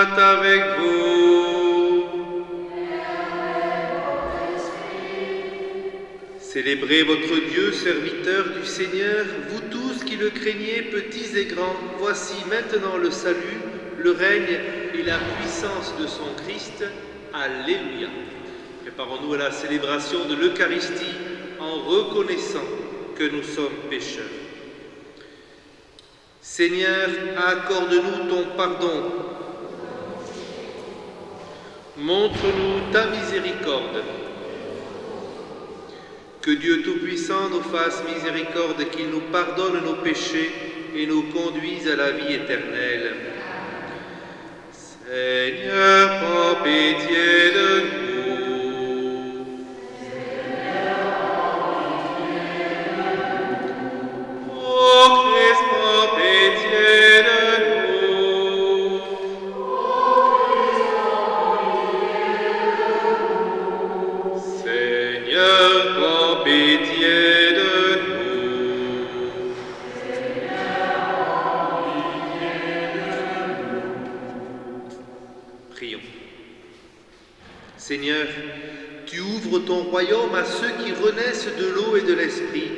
soit avec vous. Célébrez votre Dieu, serviteur du Seigneur, vous tous qui le craignez, petits et grands. Voici maintenant le salut, le règne et la puissance de son Christ. Alléluia. Préparons-nous à la célébration de l'Eucharistie en reconnaissant que nous sommes pécheurs. Seigneur, accorde-nous ton pardon. Montre-nous ta miséricorde. Que Dieu Tout-Puissant nous fasse miséricorde, qu'il nous pardonne nos péchés et nous conduise à la vie éternelle. Seigneur, prends pitié de nous. Seigneur, tu ouvres ton royaume à ceux qui renaissent de l'eau et de l'esprit.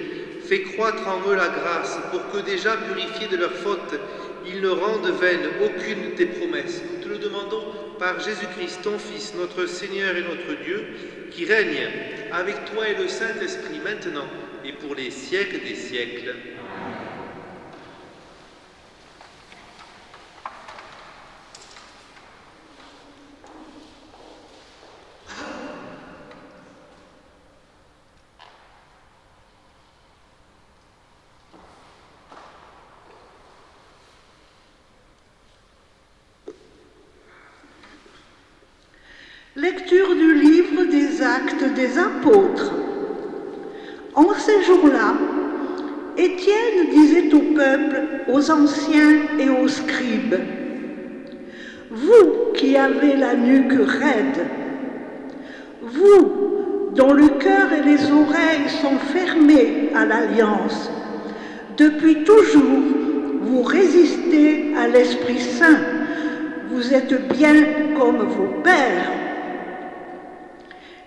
Fais croître en eux la grâce pour que, déjà purifiés de leurs fautes, ils ne rendent vaine aucune de tes promesses. Nous te le demandons par Jésus-Christ, ton Fils, notre Seigneur et notre Dieu, qui règne avec toi et le Saint-Esprit maintenant et pour les siècles des siècles. Lecture du livre des Actes des Apôtres. En ces jours-là, Étienne disait au peuple, aux anciens et aux scribes, « Vous qui avez la nuque raide, vous dont le cœur et les oreilles sont fermés à l'alliance, depuis toujours vous résistez à l'Esprit Saint, vous êtes bien comme vos pères.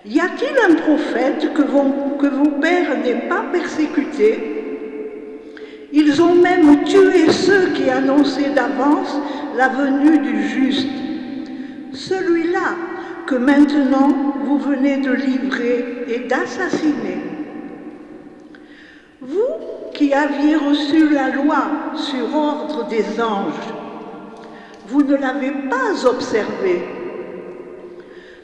Y a-t-il un prophète que vos pères n'aient pas persécuté? Ils ont même tué ceux qui annonçaient d'avance la venue du juste, celui-là que maintenant vous venez de livrer et d'assassiner. Vous qui aviez reçu la loi sur ordre des anges, vous ne l'avez pas observée.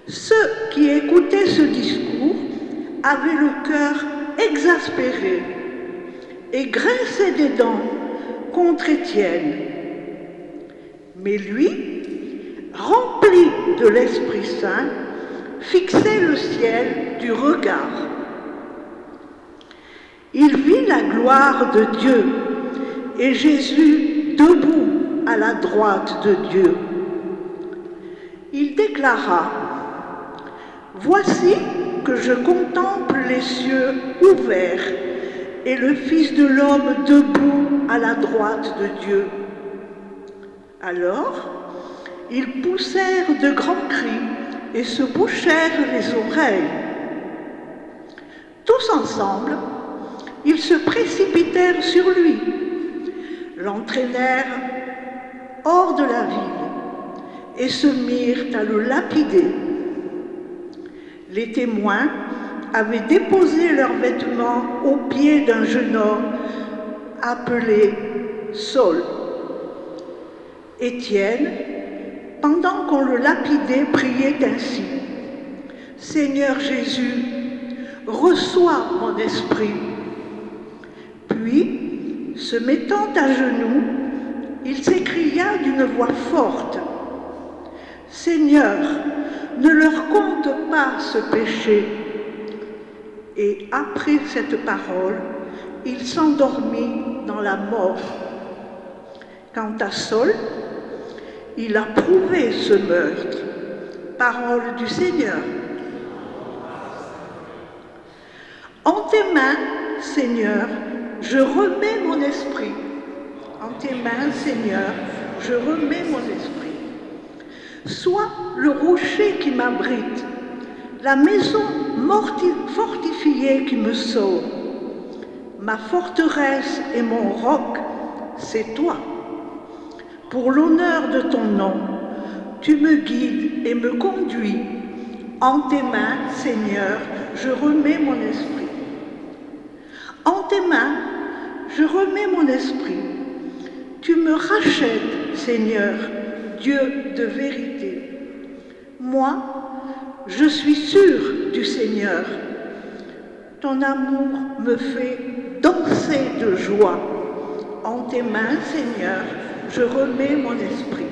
Ceux qui écoutaient ce discours avaient le cœur exaspéré et grinçaient des dents contre Étienne. Mais lui, rempli de l'Esprit Saint, fixait le ciel du regard. Il vit la gloire de Dieu et Jésus debout à la droite de Dieu. Il déclara: « Voici que je contemple les cieux ouverts et le Fils de l'homme debout à la droite de Dieu. » Alors, ils poussèrent de grands cris et se bouchèrent les oreilles. Tous ensemble, ils se précipitèrent sur lui, l'entraînèrent hors de la ville et se mirent à le lapider. Les témoins avaient déposé leurs vêtements aux pieds d'un jeune homme appelé Saul. Étienne, pendant qu'on le lapidait, priait ainsi: « Seigneur Jésus, reçois mon esprit. » Puis, se mettant à genoux, il s'écria d'une voix forte: « Seigneur, ne leur compte pas ce péché. » Et après cette parole, il s'endormit dans la mort. Quant à Saul, il a prouvé ce meurtre. Parole du Seigneur. En tes mains, Seigneur, je remets mon esprit. En tes mains, Seigneur, je remets mon esprit. Sois le rocher qui m'abrite, la maison fortifiée qui me sauve. Ma forteresse et mon roc, c'est toi. Pour l'honneur de ton nom, tu me guides et me conduis. En tes mains, Seigneur, je remets mon esprit. En tes mains, je remets mon esprit. Tu me rachètes, Seigneur, Dieu de vérité. Moi, je suis sûr du Seigneur. Ton amour me fait danser de joie. En tes mains, Seigneur, je remets mon esprit.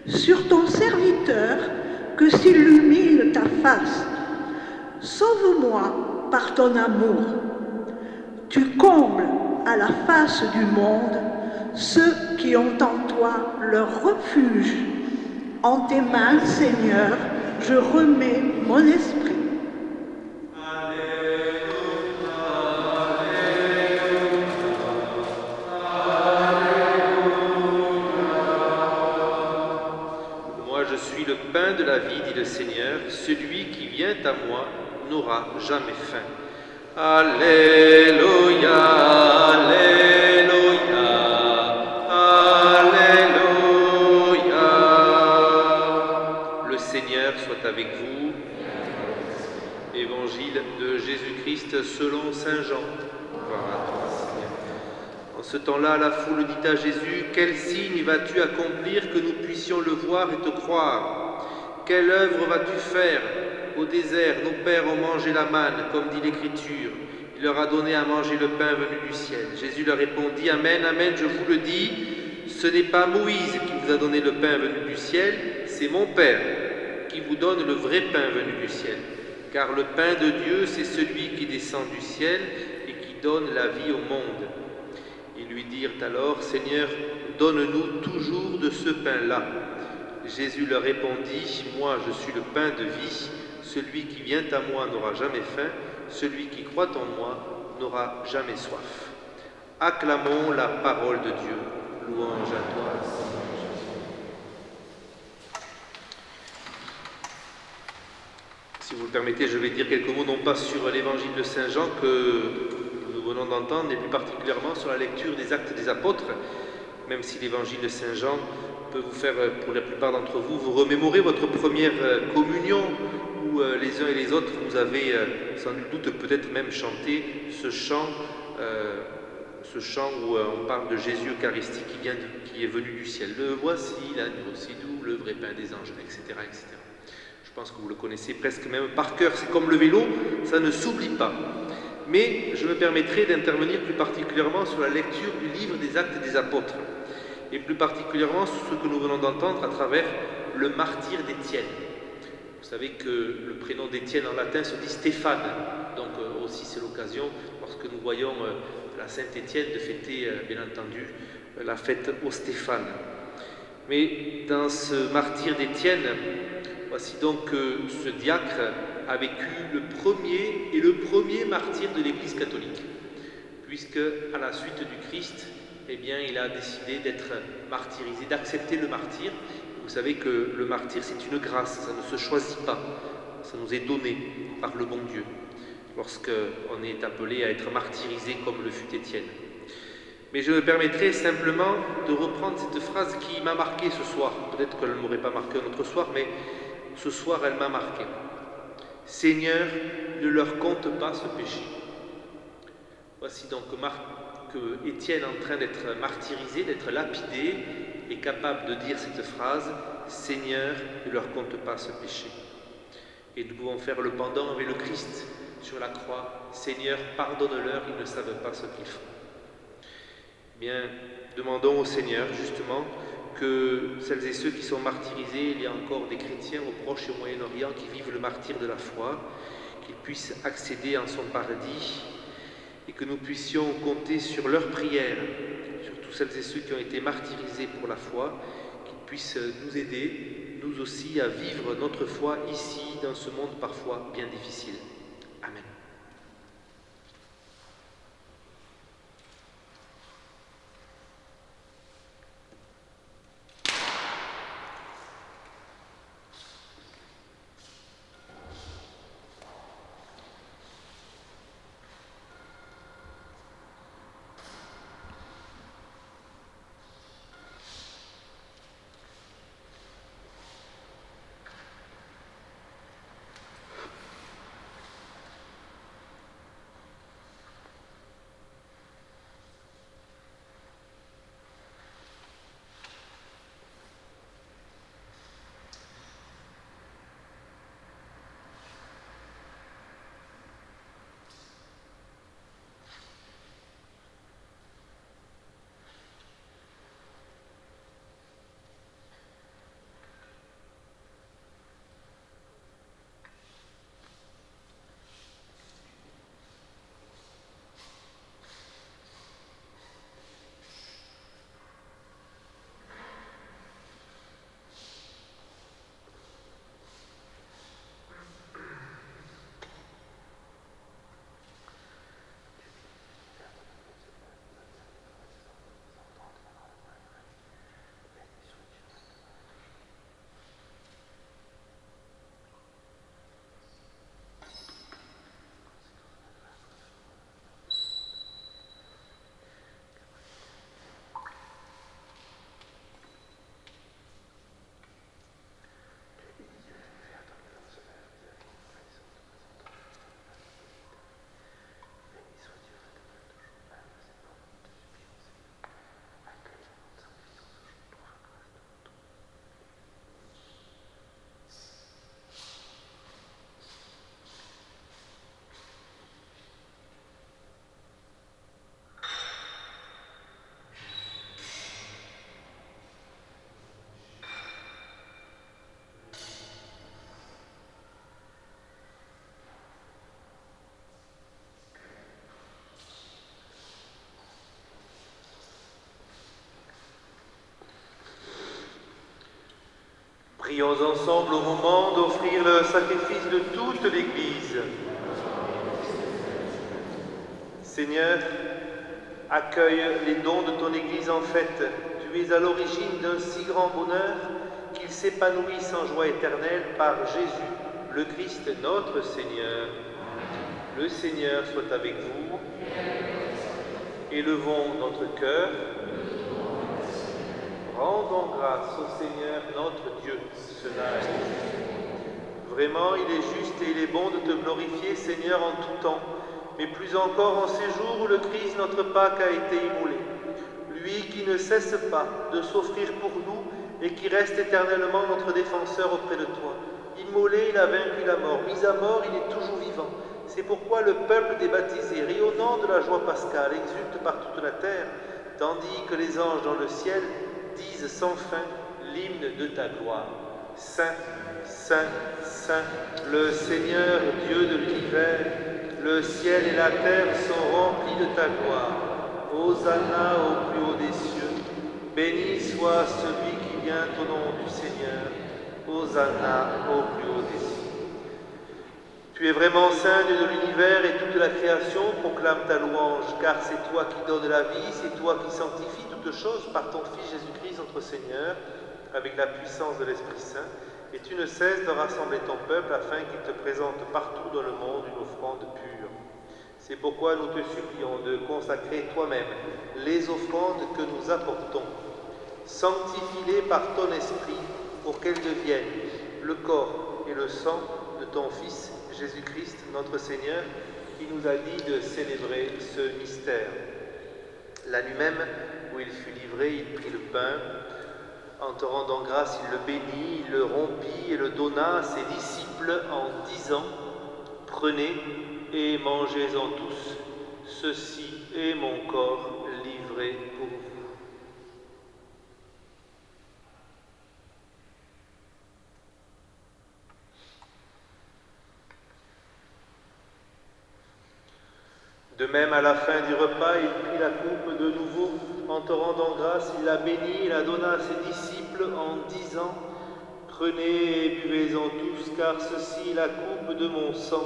Sur ton serviteur, que s'illumine ta face. Sauve-moi par ton amour. Tu combles à la face du monde ceux qui ont en toi leur refuge. En tes mains, Seigneur, je remets mon esprit. Je suis le pain de la vie, dit le Seigneur, celui qui vient à moi n'aura jamais faim. Alléluia, Alléluia, Alléluia. Le Seigneur soit avec vous. Évangile de Jésus-Christ selon Saint Jean. Gloire à toi, Seigneur. En ce temps-là, la foule dit à Jésus, « Quel signe vas-tu accomplir que nous puissions le voir et te croire? Quelle œuvre vas-tu faire? Au désert, nos pères ont mangé la manne, comme dit l'Écriture. Il leur a donné à manger le pain venu du ciel. » Jésus leur répondit, « Amen, Amen, je vous le dis, ce n'est pas Moïse qui vous a donné le pain venu du ciel, c'est mon Père qui vous donne le vrai pain venu du ciel. Car le pain de Dieu, c'est celui qui descend du ciel et qui donne la vie au monde. » Ils lui dirent alors, « Seigneur, donne-nous toujours de ce pain-là. » Jésus leur répondit, « Moi, je suis le pain de vie. Celui qui vient à moi n'aura jamais faim. Celui qui croit en moi n'aura jamais soif. » Acclamons la parole de Dieu. Louange à toi, Seigneur Jésus. Si vous le permettez, je vais dire quelques mots, non pas sur l'évangile de Saint Jean que nous venons d'entendre, mais plus particulièrement sur la lecture des Actes des Apôtres, même si l'évangile de Saint Jean peut vous faire, pour la plupart d'entre vous, vous remémorer votre première communion, où les uns et les autres, vous avez sans nul doute peut-être même chanté ce chant où on parle de Jésus Eucharistique qui est venu du ciel. Le voici, l'agneau si doux, le vrai pain des anges, etc., etc. Je pense que vous le connaissez presque même par cœur. C'est comme le vélo, ça ne s'oublie pas. Mais je me permettrai d'intervenir plus particulièrement sur la lecture du livre des Actes des Apôtres, et plus particulièrement sur ce que nous venons d'entendre à travers le martyre d'Étienne. Vous savez que le prénom d'Étienne en latin se dit Stéphane, donc aussi c'est l'occasion, lorsque nous voyons la Sainte Étienne, de fêter, bien entendu, la fête au Stéphane. Mais dans ce martyre d'Étienne, voici donc que ce diacre a vécu le premier martyr de l'Église catholique, puisque à la suite du Christ, eh bien, il a décidé d'être martyrisé, d'accepter le martyre. Vous savez que le martyr, c'est une grâce, ça ne se choisit pas, ça nous est donné par le bon Dieu, lorsqu'on est appelé à être martyrisé comme le fut Étienne. Mais je me permettrai simplement de reprendre cette phrase qui m'a marqué ce soir. Peut-être qu'elle ne m'aurait pas marqué un autre soir, mais ce soir, elle m'a marqué. « Seigneur, ne leur compte pas ce péché. » Voici donc que Étienne, en train d'être martyrisé, d'être lapidé, est capable de dire cette phrase « Seigneur, ne leur compte pas ce péché. » Et nous pouvons faire le pendant avec le Christ sur la croix. « Seigneur, pardonne-leur, ils ne savent pas ce qu'ils font. » Bien, demandons au Seigneur, justement, que celles et ceux qui sont martyrisés, il y a encore des chrétiens au Proche et au Moyen-Orient qui vivent le martyre de la foi, qu'ils puissent accéder en son paradis, et que nous puissions compter sur leurs prières, sur tous celles et ceux qui ont été martyrisés pour la foi, qu'ils puissent nous aider, nous aussi, à vivre notre foi ici, dans ce monde parfois bien difficile. Amen. Prions ensemble au moment d'offrir le sacrifice de toute l'Église. Seigneur, accueille les dons de ton Église en fête. Tu es à l'origine d'un si grand bonheur qu'il s'épanouisse en joie éternelle par Jésus, le Christ notre Seigneur. Le Seigneur soit avec vous. Élevons notre cœur. Rendons grâce au Seigneur notre Dieu. Cela est. Vraiment, il est juste et il est bon de te glorifier, Seigneur, en tout temps, mais plus encore en ces jours où le Christ, notre Pâque, a été immolé. Lui qui ne cesse pas de s'offrir pour nous et qui reste éternellement notre défenseur auprès de toi. Immolé, il a vaincu la mort. Mis à mort, il est toujours vivant. C'est pourquoi le peuple des baptisés, rayonnant de la joie pascale, exulte par toute la terre, tandis que les anges dans le ciel disent sans fin l'hymne de ta gloire. Saint, Saint, Saint, le Seigneur Dieu de l'univers, le ciel et la terre sont remplis de ta gloire. Hosanna au plus haut des cieux. Béni soit celui qui vient au nom du Seigneur. Hosanna au plus haut des cieux. Tu es vraiment saint, Dieu de l'univers, et toute la création proclame ta louange, car c'est toi qui donnes la vie, c'est toi qui sanctifies toutes choses par ton Fils Jésus-Christ notre Seigneur, avec la puissance de l'Esprit Saint, et tu ne cesses de rassembler ton peuple afin qu'il te présente partout dans le monde une offrande pure. C'est pourquoi nous te supplions de consacrer toi-même les offrandes que nous apportons. Sanctifie-les par ton Esprit pour qu'elles deviennent le corps et le sang de ton Fils Jésus-Christ, notre Seigneur, qui nous a dit de célébrer ce mystère. La nuit même où il fut livré, il prit le pain. En te rendant grâce, il le bénit, il le rompit et le donna à ses disciples en disant : « Prenez et mangez-en tous, ceci est mon corps livré pour vous. » De même, à la fin du repas, il prit la coupe de nouveau. En te rendant grâce, il la bénit et la donna à ses disciples en disant : « Prenez et buvez-en tous, car ceci est la coupe de mon sang,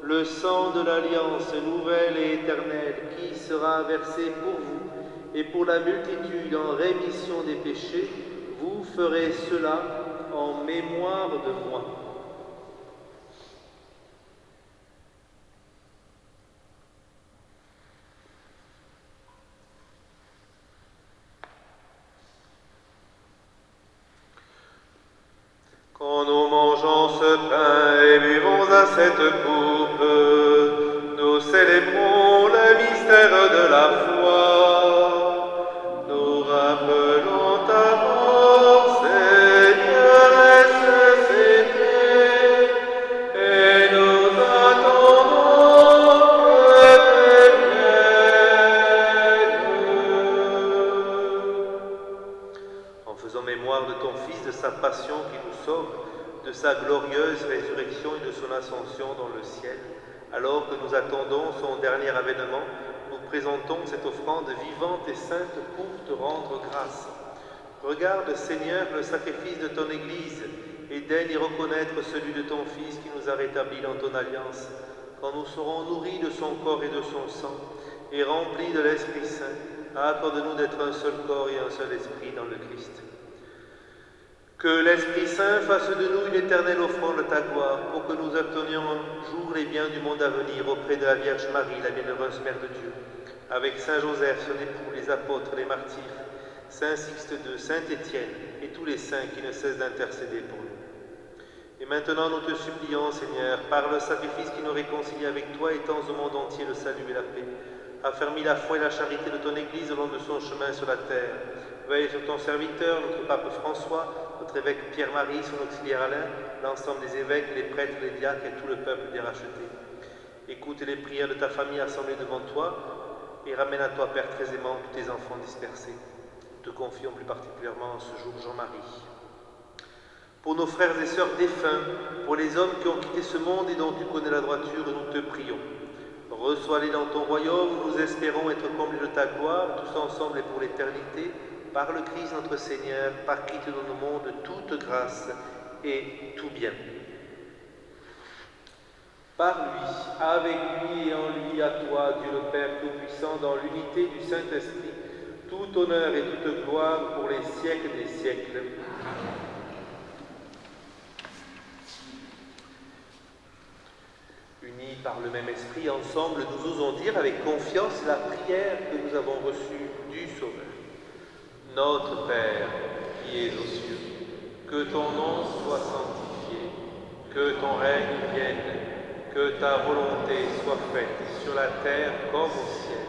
le sang de l'alliance nouvelle et éternelle, qui sera versé pour vous et pour la multitude en rémission des péchés. Vous ferez cela en mémoire de moi. » Quand nous mangeons ce pain et buvons à cette coupe, nous célébrons le mystère de la foi. Nous rappelons ta mort, Seigneur, ressuscité, et nous attendons que tu viennes. En faisant mémoire de ton Fils, de sa passion qui nous sauve, de sa glorieuse résurrection et de son ascension dans le ciel, alors que nous attendons son dernier avènement, nous présentons cette offrande vivante et sainte pour te rendre grâce. Regarde, Seigneur, le sacrifice de ton Église et daigne y reconnaître celui de ton Fils qui nous a rétablis dans ton alliance. Quand nous serons nourris de son corps et de son sang et remplis de l'Esprit Saint, accorde-nous d'être un seul corps et un seul esprit dans le Christ. Que l'Esprit Saint fasse de nous une éternelle offrande de ta gloire, pour que nous obtenions un jour les biens du monde à venir auprès de la Vierge Marie, la bienheureuse Mère de Dieu, avec Saint Joseph, son époux, les apôtres, les martyrs, Saint Sixte II, Saint Étienne et tous les saints qui ne cessent d'intercéder pour nous. Et maintenant nous te supplions, Seigneur, par le sacrifice qui nous réconcilie avec toi, étends au monde entier le salut et la paix. Affermis la foi et la charité de ton Église au long de son chemin sur la terre. Veille sur ton serviteur, notre pape François, notre évêque Pierre-Marie, son auxiliaire Alain, l'ensemble des évêques, les prêtres, les diacres et tout le peuple des rachetés. Écoute les prières de ta famille assemblée devant toi et ramène à toi, Père très aimant, tous tes enfants dispersés. Nous te confions plus particulièrement en ce jour Jean-Marie. Pour nos frères et sœurs défunts, pour les hommes qui ont quitté ce monde et dont tu connais la droiture, nous te prions. Reçois-les dans ton royaume, nous espérons être comblés de ta gloire, tous ensemble et pour l'éternité. par le Christ notre Seigneur, par qui te donne au monde toute grâce et tout bien. Par lui, avec lui et en lui, à toi, Dieu le Père Tout-Puissant, dans l'unité du Saint-Esprit, tout honneur et toute gloire pour les siècles des siècles. Unis par le même esprit, ensemble, nous osons dire avec confiance la prière que nous avons reçue du Sauveur. Notre Père, qui es aux cieux, que ton nom soit sanctifié, que ton règne vienne, que ta volonté soit faite sur la terre comme au ciel.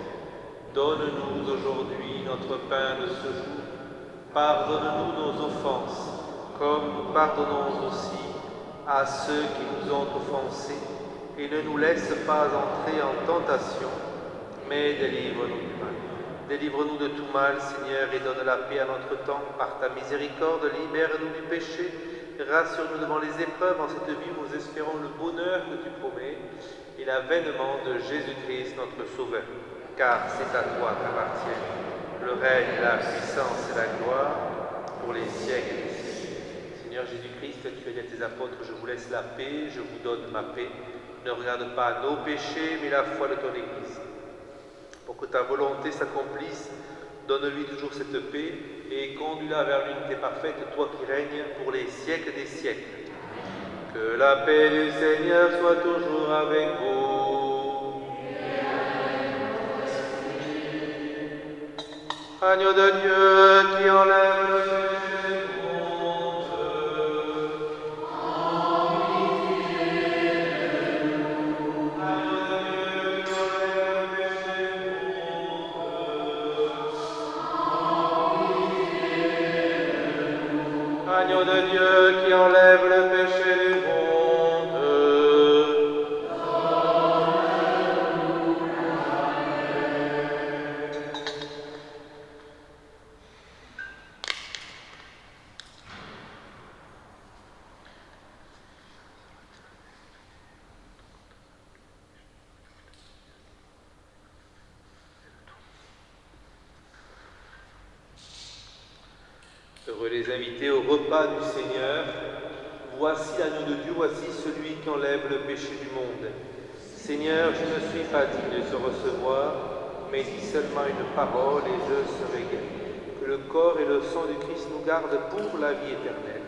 Donne-nous aujourd'hui notre pain de ce jour. Pardonne-nous nos offenses, comme nous pardonnons aussi à ceux qui nous ont offensés. Et ne nous laisse pas entrer en tentation, mais délivre-nous du mal. Délivre-nous de tout mal, Seigneur, et donne la paix à notre temps. Par ta miséricorde, libère-nous du péché. Rassure-nous devant les épreuves. En cette vie, nous espérons le bonheur que tu promets et l'avènement de Jésus-Christ, notre Sauveur. Car c'est à toi qu'appartiennent le règne, la puissance et la gloire pour les siècles des siècles. Seigneur Jésus-Christ, tu as dit à tes apôtres, je vous laisse la paix, je vous donne ma paix. Ne regarde pas nos péchés, mais la foi de ton Église. Pour que ta volonté s'accomplisse, donne-lui toujours cette paix et conduis-la vers l'unité parfaite, toi qui règnes pour les siècles des siècles. Que la paix du Seigneur soit toujours avec vous. Agneau de Dieu qui enlève le péché du monde. Agneau de Dieu qui enlève le péché du monde. Heureux les invités au repas du Seigneur. Voici l'agneau de Dieu, voici celui qui enlève le péché du monde. Seigneur, je ne suis pas digne de te recevoir, mais dis seulement une parole et je serai guéri. Que le corps et le sang du Christ nous gardent pour la vie éternelle.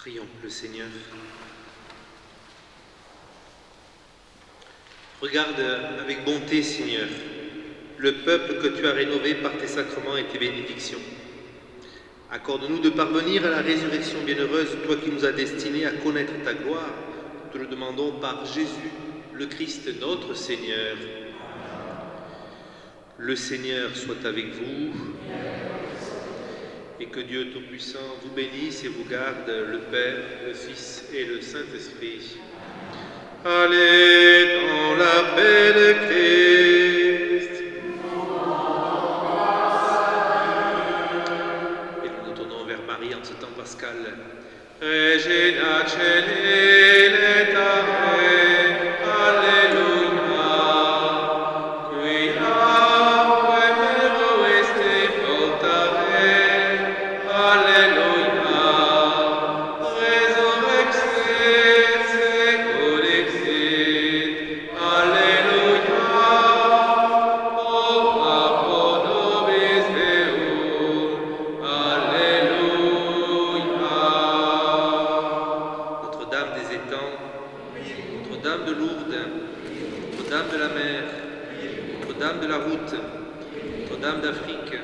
Prions le Seigneur. Regarde avec bonté, Seigneur, le peuple que tu as rénové par tes sacrements et tes bénédictions. Accorde-nous de parvenir à la résurrection bienheureuse, toi qui nous as destinés à connaître ta gloire. Nous te le demandons par Jésus, le Christ, notre Seigneur. Le Seigneur soit avec vous, et que Dieu Tout-Puissant vous bénisse et vous garde, le Père, le Fils et le Saint-Esprit. Allez dans la paix de Christ. Et nous nous tournons vers Marie en ce temps pascal. Regina Caeli letare, Alleluia. Quia vero este voltare, Alleluia. Resurrexit secul exit, Alleluia. Ora pro nobis Deum, Alleluia. Notre-Dame des étangs, Notre-Dame de Lourdes, Notre-Dame de la mer, Notre-Dame de la route, Notre-Dame d'Afrique,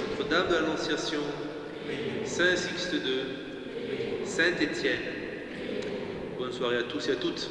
Notre-Dame de l'Annonciation, Saint Sixte II, Saint Étienne. Bonne soirée à tous et à toutes.